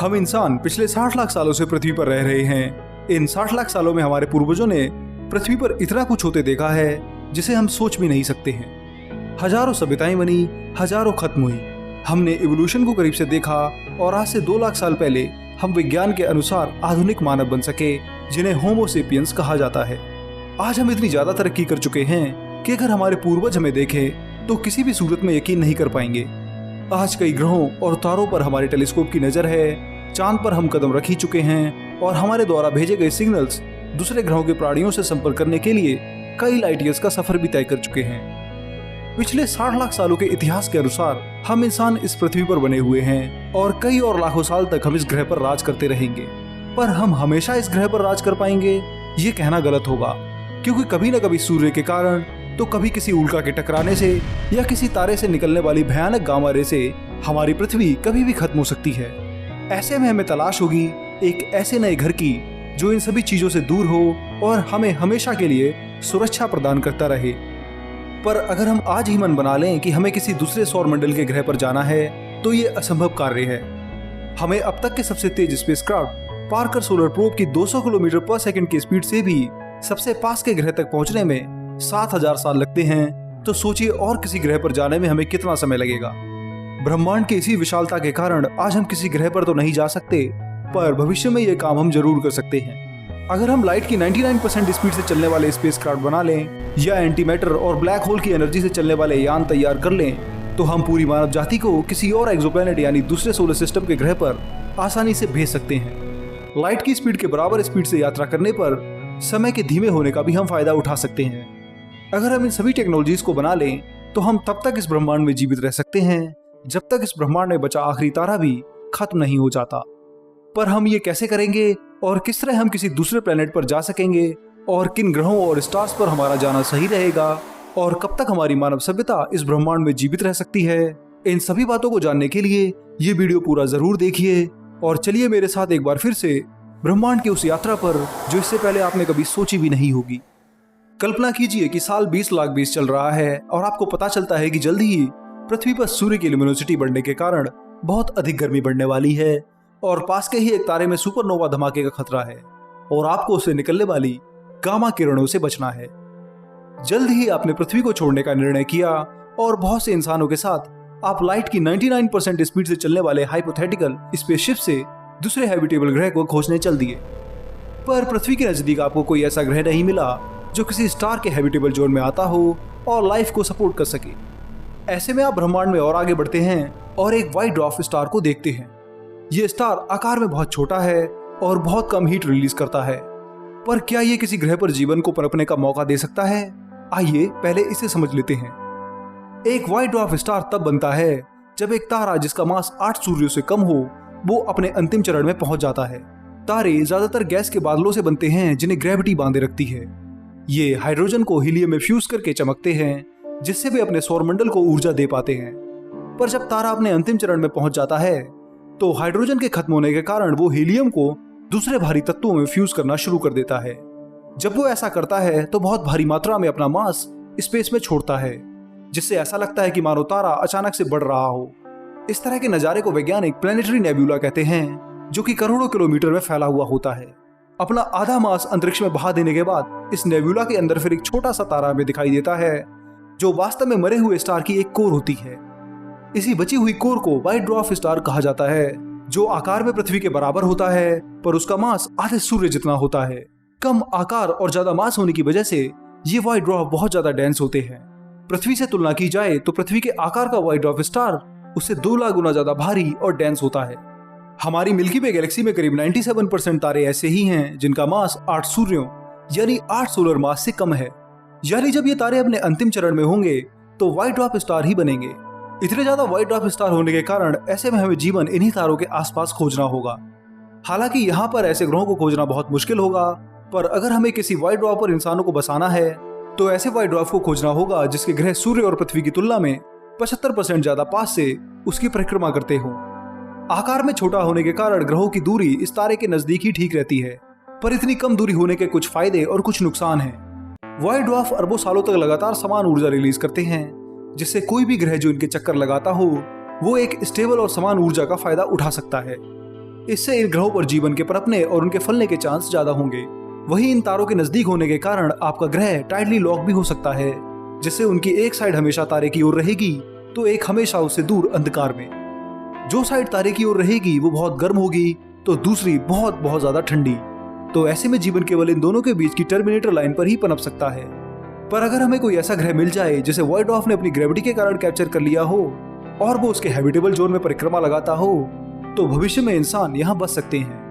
हम इंसान पिछले 60 लाख सालों से पृथ्वी पर रह रहे हैं। इन 60 लाख सालों में हमारे पूर्वजों ने पृथ्वी पर इतना कुछ होते देखा है जिसे हम सोच भी नहीं सकते हैं। हजारों सभ्यताएं बनी, हजारों खत्म हुई। हमने इवोल्यूशन को करीब से देखा और आज से 2 लाख साल पहले हम विज्ञान के अनुसार आधुनिक मानव बन सके, जिन्हें होमो सेपियंस कहा जाता है। आज हम इतनी ज्यादा तरक्की कर चुके हैं कि अगर हमारे पूर्वज हमें देखें तो किसी भी सूरत में यकीन नहीं कर पाएंगे। आज कई ग्रहों और तारों पर हमारे टेलीस्कोप की नजर है। चांद पर हम कदम रख ही चुके हैं और हमारे द्वारा भेजे गए सिग्नल्स दूसरे ग्रहों के प्राणियों से संपर्क करने के लिए कई लाइट ईयर्स का सफर भी तय कर चुके हैं। पिछले 60 लाख सालों के इतिहास के अनुसार हम इंसान इस पृथ्वी पर बने हुए हैं और कई और लाखों साल तक हम इस ग्रह पर राज करते रहेंगे। पर हम हमेशा इस ग्रह पर राज कर पाएंगे, ये कहना गलत होगा, क्योंकि कभी न कभी सूर्य के कारण तो कभी किसी उल्का के टकराने से या किसी तारे से निकलने वाली भयानक गामा रे से हमारी पृथ्वी कभी भी खत्म हो सकती है। ऐसे में हमें तलाश होगी एक ऐसे नए घर की जो इन सभी चीजों से दूर हो और हमें हमेशा के लिए सुरक्षा प्रदान करता रहे। पर अगर हम आज ही मन बना लें कि हमें किसी दूसरे सौर मंडल के ग्रह पर जाना है तो ये असंभव कार्य है। हमें अब तक के सबसे तेज स्पेसक्राफ्ट पार्कर सोलर प्रोब की 200 किलोमीटर पर सेकंड की स्पीड से भी सबसे पास के ग्रह तक पहुंचने में 7000 साल लगते हैं। तो सोचिए और किसी ग्रह पर जाने में हमें कितना समय लगेगा। ब्रह्मांड की इसी विशालता के कारण आज हम किसी ग्रह पर तो नहीं जा सकते, पर भविष्य में ये काम हम जरूर कर सकते हैं। अगर हम लाइट की 99% स्पीड से चलने वाले स्पेसक्राफ्ट बना लें या एंटी मैटर और ब्लैक होल की एनर्जी से चलने वाले यान तैयार कर लें तो हम पूरी मानव जाति को किसी और एक्सोप्लैनेट यानी दूसरे सोलर सिस्टम के ग्रह पर आसानी से भेज सकते हैं। लाइट की स्पीड के बराबर स्पीड से यात्रा करने पर समय के धीमे होने का भी हम फायदा उठा सकते हैं। अगर हम इन सभी टेक्नोलॉजीज को बना लें तो हम तब तक इस ब्रह्मांड में जीवित रह सकते हैं जब तक इस ब्रह्मांड में बचा आखिरी तारा भी खत्म नहीं हो जाता। पर हम ये कैसे करेंगे और किस तरह हम किसी दूसरे प्लेनेट पर जा सकेंगे और किन ग्रहों और स्टार्स पर हमारा जाना सही रहेगा और कब तक हमारी मानव सभ्यता इस ब्रह्मांड में जीवित रह सकती है, इन सभी बातों को जानने के लिए ये वीडियो पूरा जरूर देखिए और चलिए मेरे साथ एक बार फिर से ब्रह्मांड की उस यात्रा पर जो इससे पहले आपने कभी सोची भी नहीं होगी। कल्पना कीजिए कि साल 20 लाख 20 चल रहा है और आपको पता चलता है कि जल्दी ही पृथ्वी पर सूर्य की ल्यूमिनोसिटी बढ़ने के कारण बहुत अधिक गर्मी बढ़ने वाली है और पास के ही एक तारे में सुपरनोवा धमाके का खतरा है और आपको उससे निकलने वाली गामा किरणों से बचना है। जल्द ही आपने पृथ्वी को छोड़ने का निर्णय किया और बहुत से इंसानों के साथ आप लाइट की 99% स्पीड से चलने वाले हाइपोथेटिकल स्पेसशिप से दूसरे हैबिटेबल ग्रह को खोजने चल दिए। पर पृथ्वी के नजदीक आपको कोई ऐसा ग्रह नहीं मिला जो किसी स्टार के हैबिटेबल जोन में आता हो और लाइफ को सपोर्ट कर सके। ऐसे में आप ब्रह्मांड में और आगे बढ़ते हैं और एक व्हाइट ड्वार्फ स्टार को देखते हैं। ये स्टार आकार में बहुत छोटा है और बहुत कम हीट रिलीज करता है, पर क्या ये किसी ग्रह पर जीवन को पनपने का मौका दे सकता है? आइए पहले इसे समझ लेते हैं। एक व्हाइट ड्वार्फ स्टार तब बनता है जब एक तारा जिसका मास 8 सूर्यों से कम हो वो अपने अंतिम चरण में पहुंच जाता है। तारे ज्यादातर गैस के बादलों से बनते हैं जिन्हें ग्रेविटी बांधे रखती है। ये हाइड्रोजन को हीलियम में फ्यूज करके चमकते हैं जिससे वे अपने सौरमंडल को ऊर्जा दे पाते हैं। पर जब तारा अपने अंतिम चरण में पहुंच जाता है तो हाइड्रोजन के खत्म होने के कारण वो हीलियम को दूसरे भारी तत्वों में फ्यूज करना शुरू कर देता है। जब वो ऐसा करता है तो बहुत भारी मात्रा में अपना मास स्पेस में छोड़ता है, जिससे ऐसा लगता है कि मानो तारा अचानक से बढ़ रहा हो। इस तरह के नजारे को वैज्ञानिक प्लेनेटरी नेबुला कहते हैं, जो कि करोड़ों किलोमीटर में फैला हुआ होता है। अपना आधा मास अंतरिक्ष में बहा देने के बाद इस नेबुला के अंदर फिर एक छोटा सा तारा हमें दिखाई देता है जो वास्तव में मरे हुए स्टार की एक कोर होती है। इसी बची हुई कोर को व्हाइट ड्वार्फ स्टार कहा जाता है, जो आकार में पृथ्वी के बराबर होता है पर उसका मास आधे सूर्य जितना होता है। कम आकार और ज्यादा मास होने की वजह से ये व्हाइट ड्वार्फ बहुत ज्यादा डेंस होते हैं। पृथ्वी से तुलना की जाए तो पृथ्वी के आकार का व्हाइट ड्वार्फ स्टार उससे 2 लाख गुना ज्यादा भारी और डेंस होता है। हमारी मिल्की वे गैलेक्सी में करीब 97% तारे ऐसे ही हैं जिनका मास 8 सूर्यों यानी 8 सोलर मास से कम है। यानी जब ये तारे अपने अंतिम चरण में होंगे तो व्हाइट ड्वार्फ स्टार ही बनेंगे। इतने ज्यादा व्हाइट ड्वार्फ स्टार होने के कारण ऐसे में हमें जीवन इन्हीं तारों के आसपास खोजना होगा। हालांकि यहाँ पर ऐसे ग्रहों को खोजना बहुत मुश्किल होगा, पर अगर हमें किसी व्हाइट ड्वार्फ पर इंसानों को बसाना है तो ऐसे व्हाइट ड्वार्फ को खोजना होगा जिसके ग्रह सूर्य और पृथ्वी की तुलना में 75% ज्यादा पास से उसकी परिक्रमा करते हो। आकार में छोटा होने के कारण ग्रहों की दूरी इस तारे के नजदीक ही ठीक रहती है, पर इतनी कम दूरी होने के कुछ फायदे और कुछ नुकसान हैं। व्हाइट ड्वार्फ अरबों सालों तक लगातार समान ऊर्जा रिलीज करते हैं, जिससे कोई भी ग्रह जो इनके चक्कर लगाता हो वो एक स्टेबल और समान ऊर्जा का फायदा उठा सकता है। इससे इन ग्रहों पर जीवन के पनपने और उनके फलने के चांस ज्यादा होंगे। वहीं इन तारों के नजदीक होने के कारण आपका ग्रह टाइटली लॉक भी हो सकता है, जिससे उनकी एक साइड हमेशा तारे की ओर रहेगी तो एक हमेशा उससे दूर अंधकार में। जो साइड तारे की ओर रहेगी वो बहुत गर्म होगी तो दूसरी बहुत बहुत ज्यादा ठंडी। तो ऐसे में जीवन केवल इन दोनों के बीच की टर्मिनेटर लाइन पर ही पनप सकता है। पर अगर हमें कोई ऐसा ग्रह मिल जाए जिसे व्हाइट ड्वार्फ ने अपनी ग्रेविटी के कारण कैप्चर कर लिया हो और वो उसके हैबिटेबल जोन में परिक्रमा लगाता हो, तो भविष्य में इंसान यहाँ बच सकते हैं।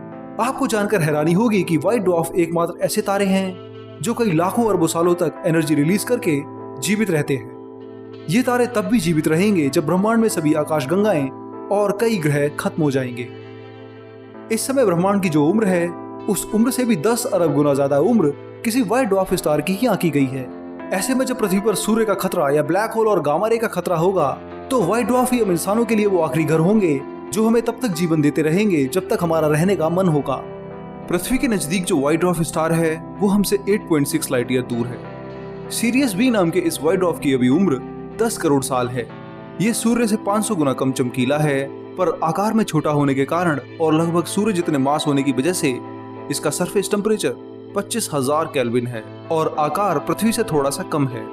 आपको जानकर हैरानी होगी कि व्हाइट ड्वार्फ एकमात्र ऐसे तारे हैं जो कई लाखों अरबों सालों तक एनर्जी रिलीज करके जीवित रहते हैं। ये तारे तब भी जीवित रहेंगे जब ब्रह्मांड में सभी आकाशगंगाएं और कई ग्रह खत्म हो जाएंगे। इस समय ब्रह्मांड की जो उम्र है उस उम्र से भी 10 अरब गुना ज्यादा उम्र किसी व्हाइट ड्वार्फ स्टार की ही आंकी गई है। ऐसे में जब पृथ्वी पर सूर्य का खतरा या ब्लैक होल और गामा रे का खतरा होगा तो व्हाइट ड्वार्फ ही हम इंसानों के लिए वो आखिरी घर होंगे जो हमें तब तक जीवन देते रहेंगे जब तक हमारा रहने का मन होगा। पृथ्वी के नजदीक जो व्हाइट ड्वार्फ स्टार है वो हमसे 8.6 लाइट ईयर दूर है। सीरियस बी नाम के इस व्हाइट ड्वार्फ की अभी उम्र 10 करोड़ साल है। ये सूर्य से 500 गुना कम चमकीला है, पर आकार में छोटा होने के कारण और लगभग सूर्य जितने मास होने की वजह से इसका सरफेस टेम्परेचर 25,000 केल्विन है और आकार पृथ्वी से थोड़ा सा कम है।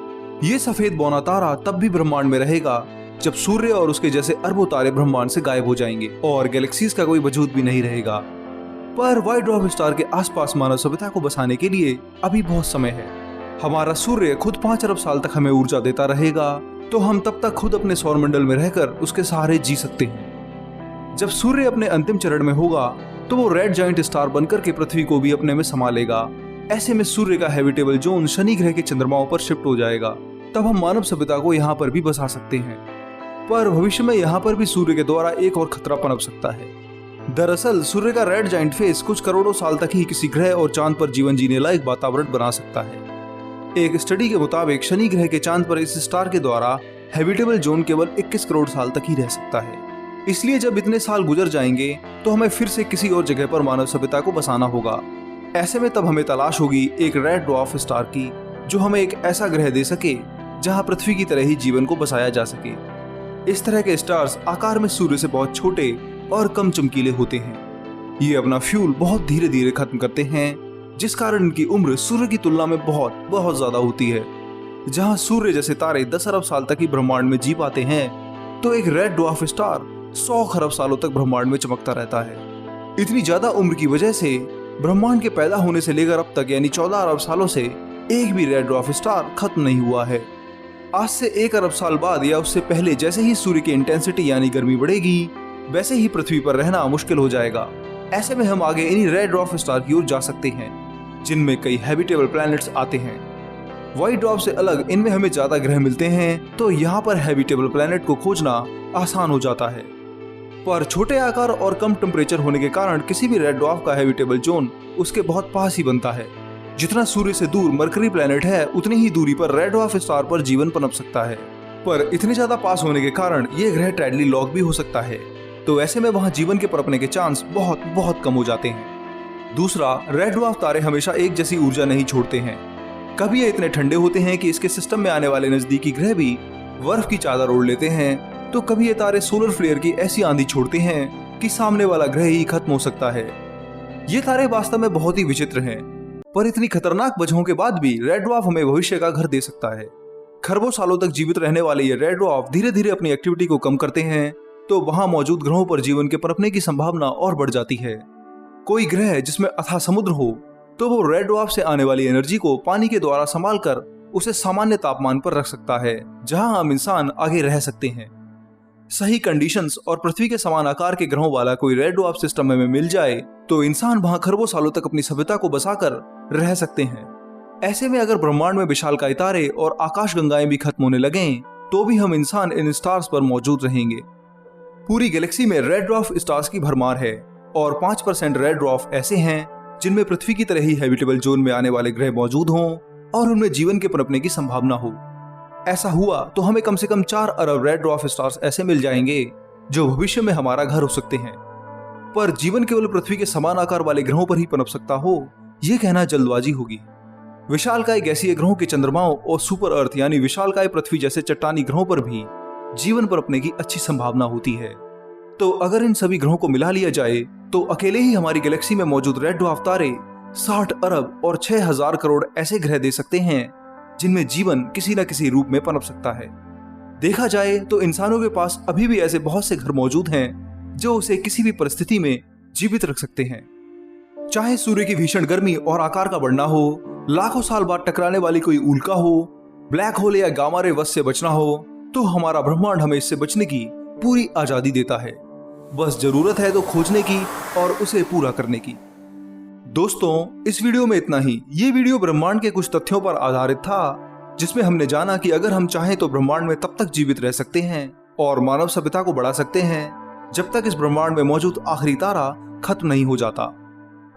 ये सफेद बौना तारा तब भी ब्रह्मांड में रहेगा जब सूर्य और उसके जैसे अरबों तारे ब्रह्मांड से गायब हो जाएंगे और गैलेक्सीज का कोई वजूद भी नहीं रहेगा। पर व्हाइट ड्वार्फ स्टार के आसपास मानव सभ्यता को बसाने के लिए अभी बहुत समय है। हमारा सूर्य खुद 5 अरब साल तक हमें ऊर्जा देता रहेगा, तो हम तब तक खुद अपने सौरमंडल में रहकर उसके सहारे जी सकते हैं। जब सूर्य अपने अंतिम चरण में होगा तो वो रेड जाइंट स्टार बनकर के पृथ्वी को भी अपने में समा लेगा। ऐसे में सूर्य का हैबिटेबल जोन शनि ग्रह के चंद्रमाओं पर शिफ्ट हो जाएगा। तब हम मानव सभ्यता को यहाँ पर भी बसा सकते हैं। पर भविष्य में यहाँ पर भी सूर्य के द्वारा एक और खतरा पनप सकता है। दरअसल सूर्य का रेड जाइंट फेस कुछ करोड़ों साल तक ही किसी ग्रह और चांद पर जीवन जीने लायक वातावरण बना सकता है। एक स्टडी के मुताबिक शनि ग्रह के चांद पर इस स्टार के द्वारा हैबिटेबल जोन केवल 21 करोड़ साल तक ही रह सकता है। इसलिए जब इतने साल गुजर जाएंगे तो हमें फिर से किसी और जगह पर मानव सभ्यता को बसाना होगा। ऐसे में तब हमें तलाश होगी एक रेड ड्वार्फ स्टार की जो हमें एक ऐसा ग्रह दे सके जहां पृथ्वी की तरह ही जीवन को बसाया जा सके। इस तरह के स्टार्स आकार में सूर्य से बहुत छोटे और कम चमकीले होते हैं। ये अपना फ्यूल बहुत धीरे धीरे खत्म करते हैं, जिस कारण इनकी उम्र सूर्य की तुलना में बहुत बहुत ज्यादा होती है। जहां सूर्य जैसे तारे 10 अरब साल तक ही ब्रह्मांड में जी पाते हैं, तो एक रेड ड्वार्फ स्टार 100 खरब सालों तक ब्रह्मांड में चमकता रहता है। इतनी ज्यादा उम्र की वजह से ब्रह्मांड के पैदा होने से लेकर अब तक यानी 14 अरब सालों से एक भी रेड ड्वार्फ स्टार खत्म नहीं हुआ है। आज से 1 अरब साल बाद या उससे पहले जैसे ही सूर्य की इंटेंसिटी यानी गर्मी बढ़ेगी, वैसे ही पृथ्वी पर रहना मुश्किल हो जाएगा। ऐसे में हम आगे इन्हीं रेड ड्वार्फ स्टार की ओर जा सकते हैं, जिनमें कई हैबिटेबल प्लैनेट्स आते हैं। व्हाइट ड्वार्फ से अलग इनमें हमें ज्यादा ग्रह मिलते हैं, तो यहाँ पर हैबिटेबल प्लैनेट को खोजना आसान हो जाता है। पर छोटे आकार और कम टेम्परेचर होने के कारण किसी भी रेड ड्वार्फ का हैबिटेबल जोन उसके बहुत पास ही बनता है। जितना सूर्य से दूर मरकरी प्लैनेट है, उतनी ही दूरी पर रेड ड्वार्फ स्टार पर जीवन पनप सकता है। पर इतने ज्यादा पास होने के कारण ये ग्रह टाइटली लॉक भी हो सकता है, तो ऐसे में वहाँ जीवन के पनपने के चांस बहुत बहुत कम हो जाते हैं। दूसरा, रेड ड्वार्फ तारे हमेशा एक जैसी ऊर्जा नहीं छोड़ते हैं। कभी ये इतने ठंडे होते हैं कि इसके सिस्टम में आने वाले नजदीकी ग्रह भी बर्फ की चादर ओढ़ लेते हैं, तो कभी ये तारे सोलर फ्लेयर की ऐसी आंधी छोड़ते हैं कि सामने वाला ग्रह ही खत्म हो सकता है। ये तारे वास्तव में बहुत ही विचित्र हैं, पर इतनी खतरनाक वजहों के बाद भी रेड ड्वार्फ हमें भविष्य का घर दे सकता है। खरबों सालों तक जीवित रहने वाले ये रेड ड्वार्फ धीरे धीरे अपनी एक्टिविटी को कम करते हैं, तो वहां मौजूद ग्रहों पर जीवन के पनपने की संभावना और बढ़ जाती है। कोई ग्रह जिसमें अथाह समुद्र हो, तो वो रेड ड्वार्फ से आने वाली एनर्जी को पानी के द्वारा संभाल कर उसे सामान्य तापमान पर रख सकता है, जहां हम इंसान आगे रह सकते हैं। सही कंडीशंस और पृथ्वी के समान आकार के ग्रहों वाला कोई रेड ड्वार्फ सिस्टम में मिल जाए, तो इंसान वहां खरबों सालों तक अपनी सभ्यता को बसाकर रह सकते हैं। ऐसे में अगर ब्रह्मांड में विशालकाय तारे और आकाशगंगाएं भी खत्म होने लगें, तो भी हम इंसान इन स्टार्स पर मौजूद रहेंगे। पूरी गैलेक्सी में रेड ड्वार्फ स्टार्स की भरमार है और 5% रेड ड्वार्फ ऐसे हैं जिनमें पृथ्वी की तरह ही हैबिटेबल जोन में आने वाले ग्रह मौजूद हों और उनमें जीवन के पनपने की संभावना हो। ऐसा हुआ तो हमें कम से कम 4 अरब रेड ड्वार्फ स्टार्स ऐसे मिल जाएंगे जो भविष्य में हमारा घर हो सकते हैं। पर जीवन केवल पृथ्वी के समान आकार वाले ग्रहों पर ही पनप सकता हो, ये कहना जल्दबाजी होगी। विशालकाय गैसीय ग्रहों के चंद्रमाओं और सुपर अर्थ यानी विशालकाय पृथ्वी जैसे चट्टानी ग्रहों पर भी जीवन पनपने की अच्छी संभावना होती है। तो अगर इन सभी ग्रहों को मिला लिया जाए तो अकेले ही हमारी गैलेक्सी में मौजूद रेड ड्वार्फ तारे 60 अरब और 6000 करोड़ ऐसे ग्रह दे सकते हैं जिनमें जीवन किसी न किसी रूप में पनप सकता है। देखा जाए तो इंसानों के पास अभी भी ऐसे बहुत से घर मौजूद हैं जो उसे किसी भी परिस्थिति में जीवित रख सकते हैं। चाहे सूर्य की भीषण गर्मी और आकार का बढ़ना हो, लाखों साल बाद टकराने वाली कोई उल्का हो, ब्लैक होल या गामा रे वस से बचना हो, तो हमारा ब्रह्मांड हमें इससे बचने की पूरी आजादी देता है। बस जरूरत है तो खोजने की और उसे पूरा करने की। दोस्तों, इस वीडियो में इतना ही। ये वीडियो ब्रह्मांड के कुछ तथ्यों पर आधारित था जिसमें हमने जाना कि अगर हम चाहें तो ब्रह्मांड में तब तक जीवित रह सकते हैं और मानव सभ्यता को बढ़ा सकते हैं जब तक इस ब्रह्मांड में मौजूद आखिरी तारा खत्म नहीं हो जाता।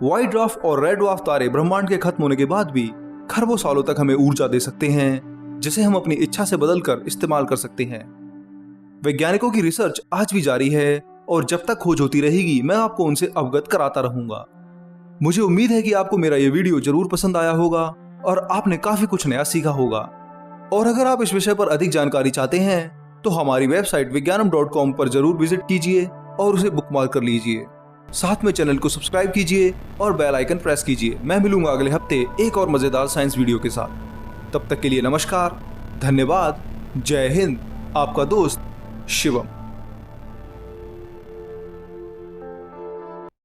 व्हाइट ड्वार्फ और रेड ड्वार्फ तारे ब्रह्मांड के खत्म होने के बाद भी खरबों सालों तक हमें ऊर्जा दे सकते हैं जिसे हम अपनी इच्छा से बदलकर इस्तेमाल कर सकते हैं। वैज्ञानिकों की रिसर्च आज भी जारी है और जब तक खोज होती रहेगी मैं आपको उनसे अवगत कराता रहूंगा। मुझे उम्मीद है कि आपको मेरा ये वीडियो जरूर पसंद आया होगा और आपने काफी कुछ नया सीखा होगा। और अगर आप इस विषय पर अधिक जानकारी चाहते हैं तो हमारी वेबसाइट विज्ञानम.com पर जरूर विजिट कीजिए और उसे बुकमार्क कर लीजिए। साथ में चैनल को सब्सक्राइब कीजिए और बेल आइकन प्रेस कीजिए। मैं मिलूंगा अगले हफ्ते एक और मजेदार साइंस वीडियो के साथ। तब तक के लिए नमस्कार, धन्यवाद, जय हिंद। आपका दोस्त शिवम।